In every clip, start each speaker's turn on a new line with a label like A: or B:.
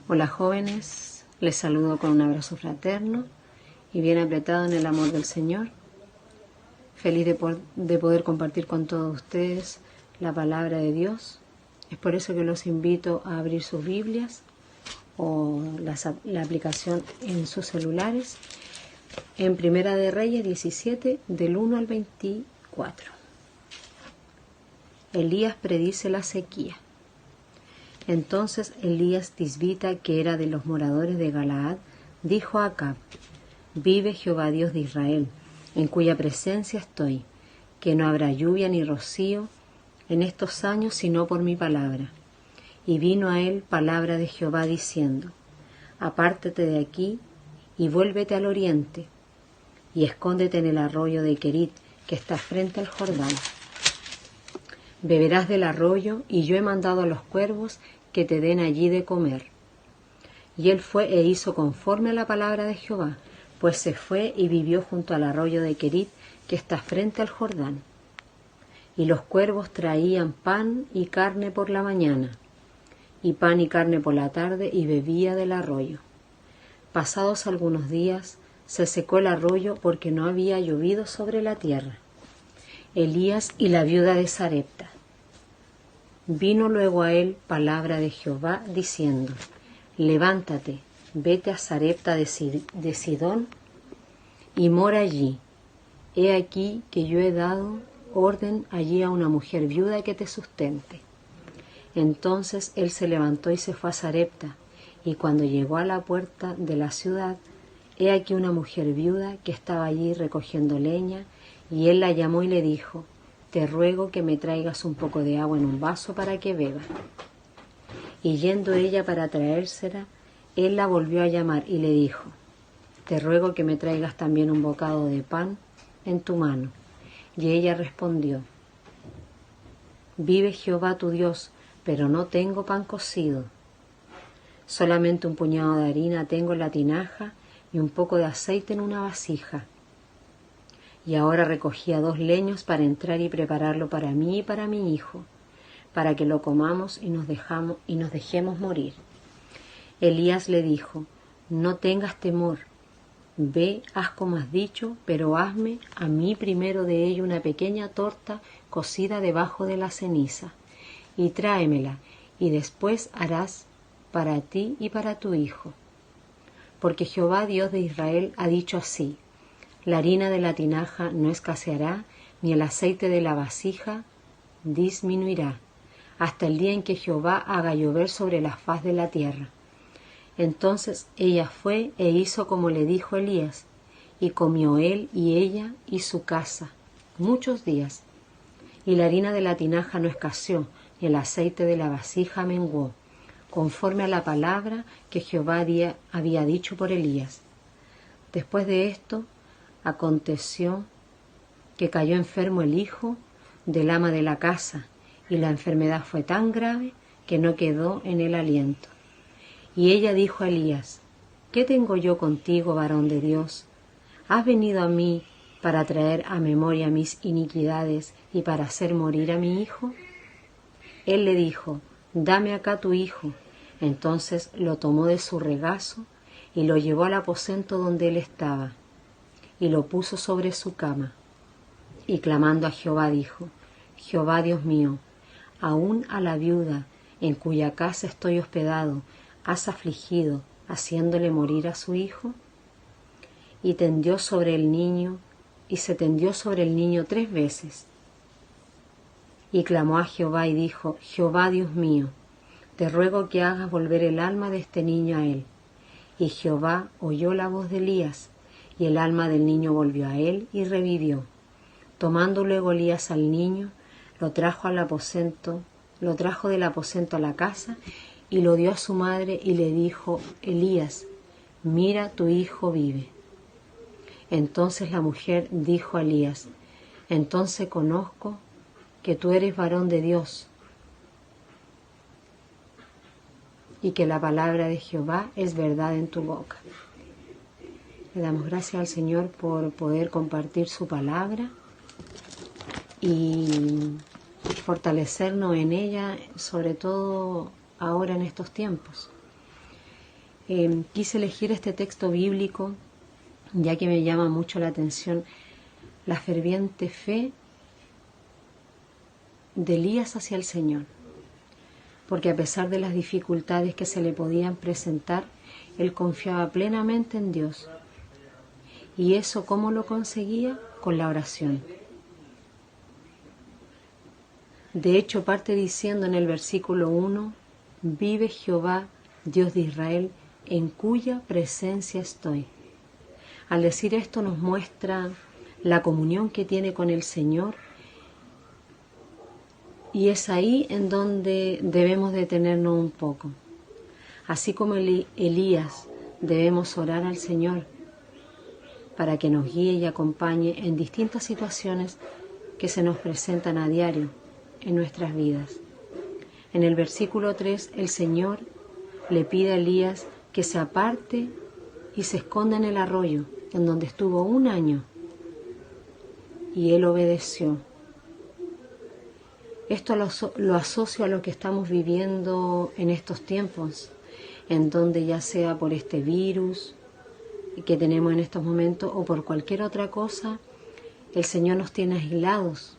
A: Hola jóvenes, les saludo con un abrazo fraterno y bien apretado en el amor del Señor. Feliz de poder compartir con todos ustedes la palabra de Dios. Es por eso que los invito a abrir sus Biblias o la aplicación en sus celulares en Primera de Reyes 17 del 1 al 24. Elías predice la sequía. Entonces Elías Tisbita, que era de los moradores de Galaad, dijo a Acab: Vive Jehová Dios de Israel, en cuya presencia estoy, que no habrá lluvia ni rocío en estos años sino por mi palabra. Y vino a él palabra de Jehová diciendo: Apártate de aquí y vuélvete al oriente, y escóndete en el arroyo de Querit, que está frente al Jordán. Beberás del arroyo, y yo he mandado a los cuervos que te den allí de comer. Y él fue e hizo conforme a la palabra de Jehová, pues se fue y vivió junto al arroyo de Querit, que está frente al Jordán. Y los cuervos traían pan y carne por la mañana, y pan y carne por la tarde, y bebía del arroyo. Pasados algunos días, se secó el arroyo porque no había llovido sobre la tierra. Elías y la viuda de Sarepta. Vino luego a él palabra de Jehová diciendo: Levántate, vete a Sarepta de Sidón y mora allí. He aquí que yo he dado orden allí a una mujer viuda que te sustente. Entonces él se levantó y se fue a Sarepta, y cuando llegó a la puerta de la ciudad, he aquí una mujer viuda que estaba allí recogiendo leña, y él la llamó y le dijo: Te ruego que me traigas un poco de agua en un vaso para que beba. Y yendo ella para traérsela, él la volvió a llamar y le dijo: Te ruego que me traigas también un bocado de pan en tu mano. Y ella respondió: Vive Jehová tu Dios, pero no tengo pan cocido. Solamente un puñado de harina tengo en la tinaja y un poco de aceite en una vasija. Y ahora recogía 2 leños para entrar y prepararlo para mí y para mi hijo, para que lo comamos y nos dejemos morir. Elías le dijo: No tengas temor, ve, haz como has dicho, pero hazme a mí primero de ello una pequeña torta cocida debajo de la ceniza, y tráemela, y después harás para ti y para tu hijo. Porque Jehová Dios de Israel ha dicho así: La harina de la tinaja no escaseará, ni el aceite de la vasija disminuirá, hasta el día en que Jehová haga llover sobre la faz de la tierra. Entonces ella fue e hizo como le dijo Elías, y comió él y ella y su casa muchos días. Y la harina de la tinaja no escaseó, ni el aceite de la vasija menguó, conforme a la palabra que Jehová había dicho por Elías. Después de esto, aconteció que cayó enfermo el hijo del ama de la casa, y la enfermedad fue tan grave que no quedó en él aliento. Y ella dijo a Elías: ¿Qué tengo yo contigo, varón de Dios? ¿Has venido a mí para traer a memoria mis iniquidades y para hacer morir a mi hijo? Él le dijo: Dame acá tu hijo. Entonces lo tomó de su regazo y lo llevó al aposento donde él estaba, y lo puso sobre su cama. Y clamando a Jehová dijo: Jehová Dios mío, aún a la viuda en cuya casa estoy hospedado has afligido, haciéndole morir a su hijo. Y se tendió sobre el niño 3 veces. Y clamó a Jehová y dijo: Jehová Dios mío, te ruego que hagas volver el alma de este niño a él. Y Jehová oyó la voz de Elías, y el alma del niño volvió a él y revivió. Tomando luego Elías al niño, lo trajo del aposento a la casa, y lo dio a su madre, y le dijo: Elías, mira, tu hijo vive. Entonces la mujer dijo a Elías: Entonces conozco que tú eres varón de Dios, y que la palabra de Jehová es verdad en tu boca. Le damos gracias al Señor por poder compartir su palabra y fortalecernos en ella, sobre todo ahora en estos tiempos. Quise elegir este texto bíblico ya que me llama mucho la atención la ferviente fe de Elías hacia el Señor, porque a pesar de las dificultades que se le podían presentar, él confiaba plenamente en Dios. ¿Y eso cómo lo conseguía? Con la oración. De hecho, parte diciendo en el versículo 1, vive Jehová, Dios de Israel, en cuya presencia estoy. Al decir esto nos muestra la comunión que tiene con el Señor, y es ahí en donde debemos detenernos un poco. Así como Elías, debemos orar al Señor para que nos guíe y acompañe en distintas situaciones que se nos presentan a diario en nuestras vidas. En el versículo 3, el Señor le pide a Elías que se aparte y se esconda en el arroyo, en donde estuvo 1 año, y él obedeció. Esto lo asocio a lo que estamos viviendo en estos tiempos, en donde ya sea por este virus que tenemos en estos momentos o por cualquier otra cosa, el Señor nos tiene aislados.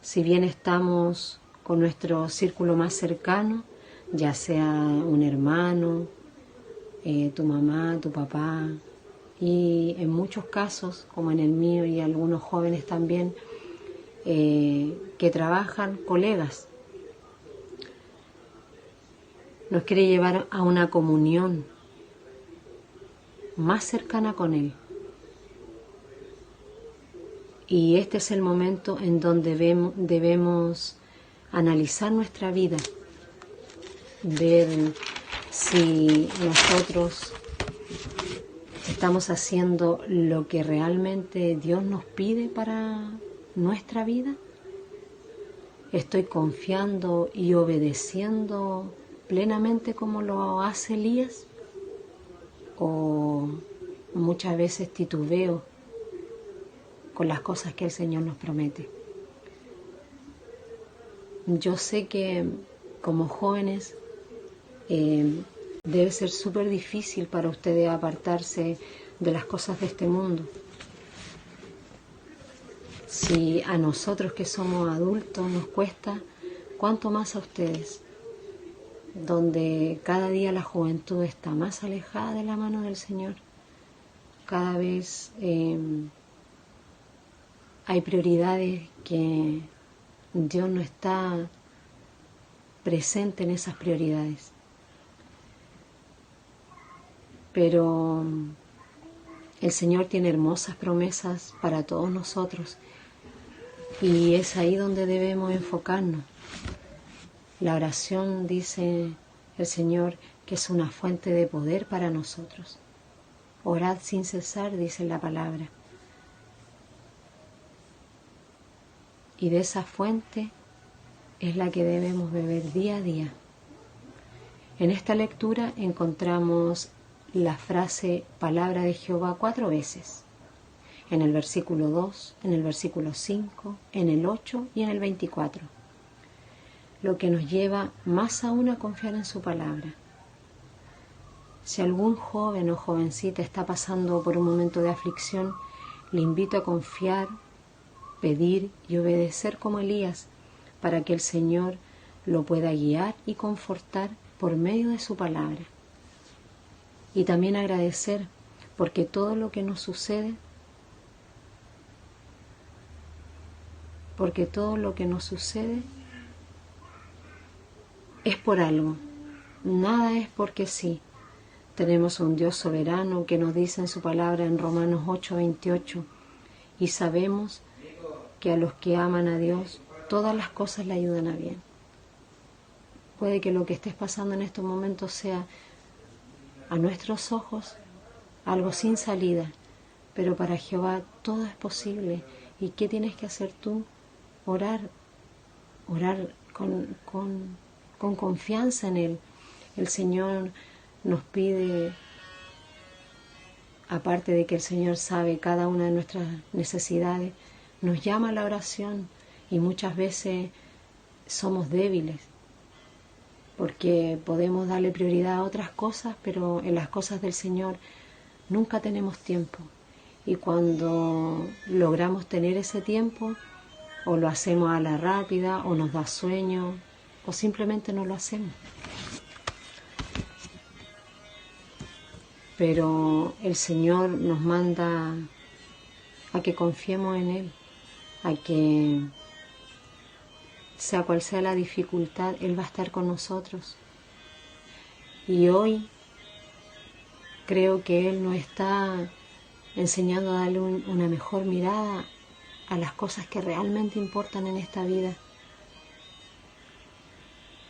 A: Si bien estamos con nuestro círculo más cercano, ya sea un hermano, tu mamá, tu papá, y en muchos casos, como en el mío y algunos jóvenes también, que trabajan, colegas, nos quiere llevar a una comunión más cercana con Él. Y este es el momento en donde debemos analizar nuestra vida, ver si nosotros estamos haciendo lo que realmente Dios nos pide para nuestra vida. ¿Estoy confiando y obedeciendo plenamente como lo hace Elías? ¿O muchas veces titubeo con las cosas que el Señor nos promete? Yo sé que como jóvenes debe ser súper difícil para ustedes apartarse de las cosas de este mundo. Si a nosotros que somos adultos nos cuesta, ¿cuánto más a ustedes? Donde cada día la juventud está más alejada de la mano del Señor. Cada vez hay prioridades que Dios no está presente en esas prioridades. Pero el Señor tiene hermosas promesas para todos nosotros y es ahí donde debemos enfocarnos. La oración, dice el Señor, que es una fuente de poder para nosotros. Orad sin cesar, dice la palabra. Y de esa fuente es la que debemos beber día a día. En esta lectura encontramos la frase palabra de Jehová 4 veces. En el versículo 2, en el versículo 5, en el 8 y en el 24. Lo que nos lleva más aún a confiar en su palabra. Si algún joven o jovencita está pasando por un momento de aflicción, le invito a confiar, pedir y obedecer como Elías, para que el Señor lo pueda guiar y confortar por medio de su palabra. Y también agradecer, porque todo lo que nos sucede, es por algo. Nada es porque sí. Tenemos un Dios soberano que nos dice en su palabra en Romanos 8:28, y sabemos que a los que aman a Dios, todas las cosas le ayudan a bien. Puede que lo que estés pasando en estos momentos sea, a nuestros ojos, algo sin salida, pero para Jehová todo es posible. ¿Y qué tienes que hacer tú? Orar con confianza en Él. El Señor nos pide, aparte de que el Señor sabe cada una de nuestras necesidades, nos llama a la oración y muchas veces somos débiles. porque podemos darle prioridad a otras cosas, pero en las cosas del Señor nunca tenemos tiempo. Y cuando logramos tener ese tiempo, o lo hacemos a la rápida, o nos da sueño, o simplemente no lo hacemos. Pero el Señor nos manda a que confiemos en Él, a que sea cual sea la dificultad, Él va a estar con nosotros. Y hoy creo que Él nos está enseñando a darle una mejor mirada a las cosas que realmente importan en esta vida.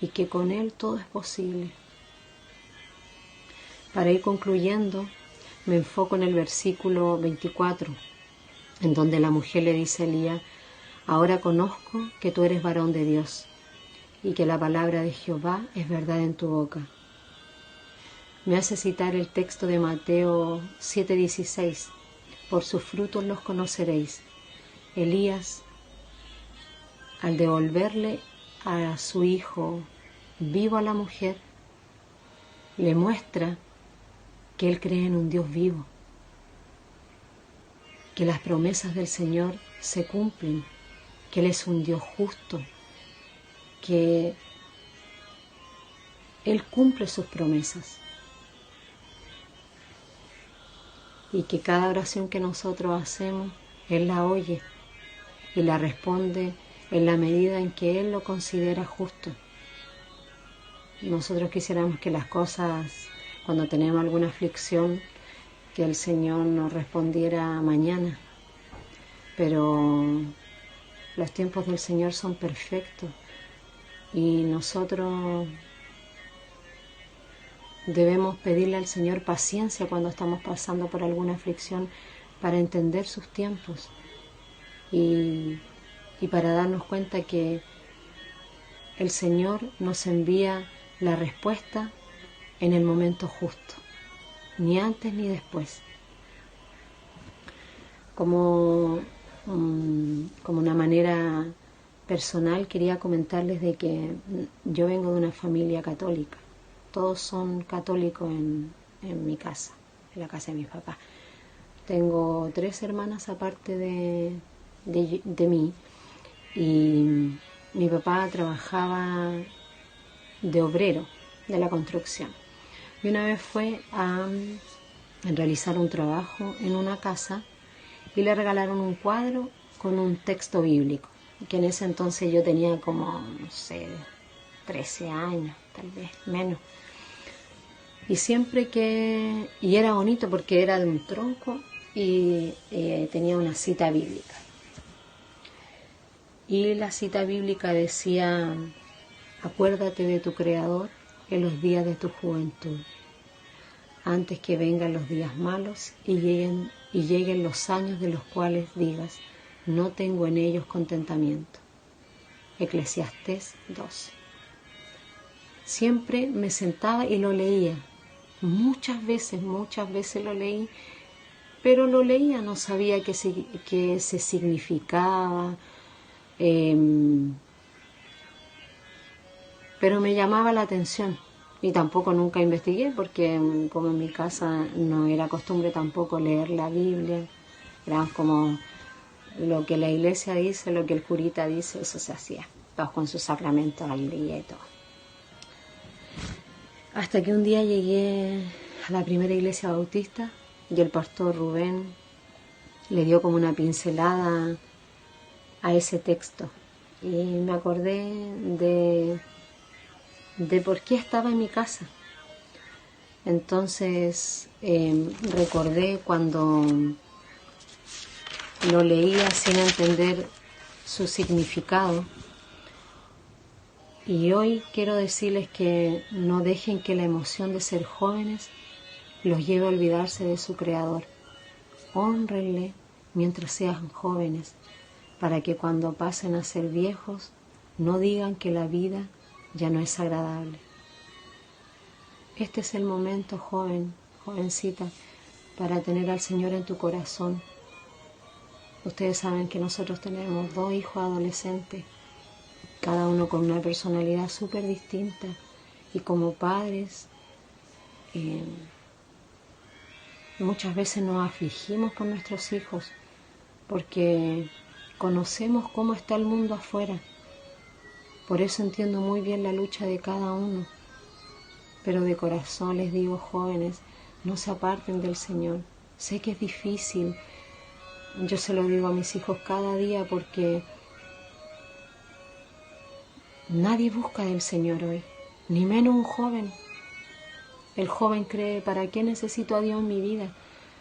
A: Y que con Él todo es posible. Para ir concluyendo, me enfoco en el versículo 24, en donde la mujer le dice a Elías: ahora conozco que tú eres varón de Dios y que la palabra de Jehová es verdad en tu boca. Me hace citar el texto de Mateo 7:16, por sus frutos los conoceréis. Elías, al devolverle a su hijo vivo a la mujer, le muestra que él cree en un Dios vivo, que las promesas del Señor se cumplen, que Él es un Dios justo, que Él cumple sus promesas y que cada oración que nosotros hacemos, Él la oye y la responde en la medida en que Él lo considera justo. Nosotros quisiéramos que las cosas, cuando tenemos alguna aflicción, que el Señor nos respondiera mañana, pero los tiempos del Señor son perfectos y nosotros debemos pedirle al Señor paciencia cuando estamos pasando por alguna aflicción para entender sus tiempos y para darnos cuenta que el Señor nos envía la respuesta en el momento justo, ni antes ni después. Como una manera personal, quería comentarles de que yo vengo de una familia católica. Todos son católicos en mi casa, en la casa de mis papás. Tengo 3 hermanas aparte de mí, y mi papá trabajaba de obrero de la construcción. Y una vez fue a realizar un trabajo en una casa y le regalaron un cuadro con un texto bíblico, que en ese entonces yo tenía como, no sé, 13 años, tal vez menos. Y siempre que... y era bonito porque era de un tronco y tenía una cita bíblica. Y la cita bíblica decía: acuérdate de tu Creador en los días de tu juventud, antes que vengan los días malos y lleguen los años de los cuales digas: no tengo en ellos contentamiento. Eclesiastés 2. Siempre me sentaba y lo leía. Muchas veces lo leí, pero lo leía, no sabía qué se significaba, pero me llamaba la atención. Y tampoco nunca investigué, porque como en mi casa no era costumbre tampoco leer la Biblia, era como lo que la iglesia dice, lo que el curita dice, eso se hacía, todos con sus sacramentos al día y todo. Hasta que un día llegué a la primera iglesia bautista y el pastor Rubén le dio como una pincelada a ese texto. Y me acordé de por qué estaba en mi casa. Entonces recordé cuando lo leía sin entender su significado. Y hoy quiero decirles que no dejen que la emoción de ser jóvenes los lleve a olvidarse de su Creador. Hónrenle mientras sean jóvenes, para que cuando pasen a ser viejos no digan que la vida ya no es agradable. Este es el momento, joven, jovencita, para tener al Señor en tu corazón. Ustedes saben que nosotros tenemos 2 hijos adolescentes, cada uno con una personalidad súper distinta, Y como padres, muchas veces nos afligimos por nuestros hijos, porque conocemos cómo está el mundo afuera. Por eso entiendo muy bien la lucha de cada uno. Pero de corazón les digo, jóvenes, no se aparten del Señor. Sé que es difícil. Yo se lo digo a mis hijos cada día porque nadie busca del Señor hoy, ni menos un joven. El joven cree, ¿para qué necesito a Dios en mi vida?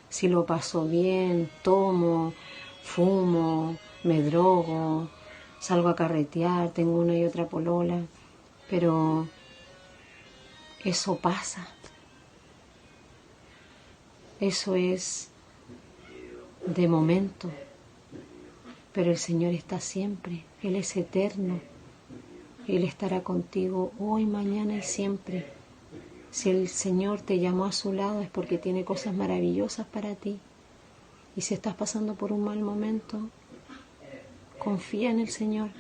A: Si lo paso bien, tomo, fumo, me drogo, salgo a carretear, tengo una y otra polola, pero eso pasa. Eso es de momento, pero el Señor está siempre, Él es eterno, Él estará contigo hoy, mañana y siempre. Si el Señor te llamó a su lado es porque tiene cosas maravillosas para ti. Y si estás pasando por un mal momento, confía en el Señor.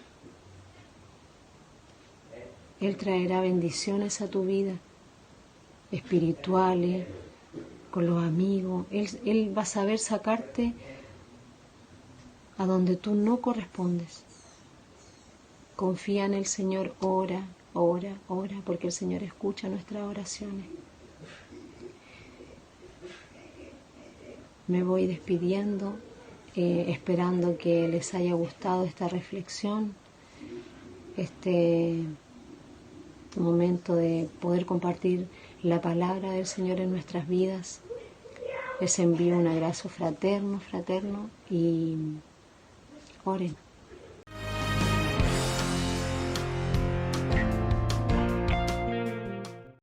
A: Él traerá bendiciones a tu vida, espirituales, con los amigos. Él va a saber sacarte a donde tú no correspondes. Confía en el Señor, ora, ora, ora, porque el Señor escucha nuestras oraciones. Me voy despidiendo, esperando que les haya gustado esta reflexión, este momento de poder compartir la palabra del Señor en nuestras vidas. Les envío un abrazo fraterno y oren.